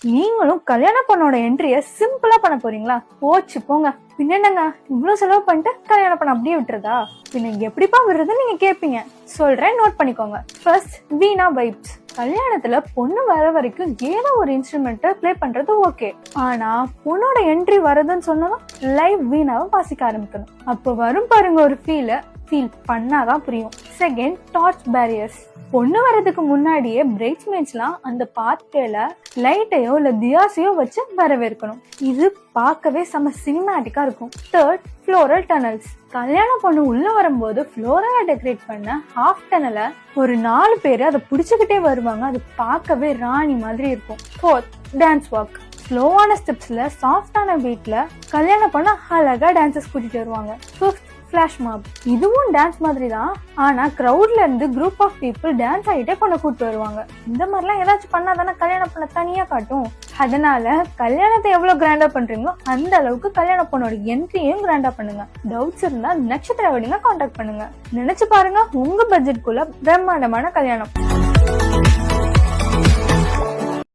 நீங்களும் கல்யாண பொண்ணோட என்ட்ரிய சிம்பிளா பண்ண போறீங்களா? போச்சு போங்க. பின்னங்க இவ்வளவு செலவு பண்ணிட்டு கல்யாணம் பண்ண அப்படியே விட்டுறதா? பின்ன எப்படிப்பா விடுறதுன்னு நீங்க கேப்பீங்க. சொல்றேன், நோட் பண்ணிக்கோங்க. ஃபர்ஸ்ட், வீணா வைப்ஸ். கல்யாணத்துல பொண்ணு வர வரைக்கும் ஏதோ ஒரு இன்ஸ்ட்ருமெண்ட் பிளே பண்றது ஓகே. ஆனா பொண்ணோட என்ட்ரி வரதுன்னு சொன்னா லைவ் வீணாவை வாசிக்க ஆரம்பிக்கணும். அப்ப வரும் பாருங்க ஒரு ஃபீல் பண்ணாதான் புரியும். Second, torch barriers. பொண்ணு வரதுக்கு முன்னாடியே பிரைட்ஸ்மேட்ஸ்லாம் அந்த பாத்வேல லைட்டையோ இல்ல தியாசையோ வச்சு வரவேற்கணும். இது பார்க்கவே செம சினிமேட்டிக்கா இருக்கும். Third, floral tunnels. கல்யாண பொண்ணு உள்ள வரும்போது ஃப்ளோரலா டெக்கரேட் பண்ண ஹாஃப் டனல ஒரு 4 பேரு அதை புடிச்சுக்கிட்டே வருவாங்க. அது பார்க்கவே ராணி மாதிரி இருக்கும். Fourth, dance walk. ஸ்லோவான ஸ்டெப்ஸ்ல சாஃப்டான பீட்ல கல்யாண பொண்ணு அழகா டான்சஸ் கூட்டிட்டு வருவாங்க. Fifth, flash mob. இதுவும் டான்ஸ் மாதிரி தான், ஆனா கிரவுட்ல இருந்து குரூப் ஆஃப் பீப்புள் டான்ஸ் ஆகிட்டே பண்ண கூட்டு வருவாங்க. இந்த மாதிரிலாம் ஏதாச்சும் பண்ணாதானே கல்யாணம் பண்ண தனியா காட்டும். அதனால கல்யாணத்தை எவ்வளவு கிராண்டா பண்றீங்களோ அந்த அளவுக்கு கல்யாண பொண்ணோட என்ட்ரியும் கிராண்டா பண்ணுங்க. டவுட்ஸ் இருந்தா நட்சத்திர வெட்டிங்க கான்டாக்ட் பண்ணுங்க. நினைச்சு பாருங்க, உங்க பட்ஜெட்குள்ள பிரம்மாண்டமான கல்யாணம்.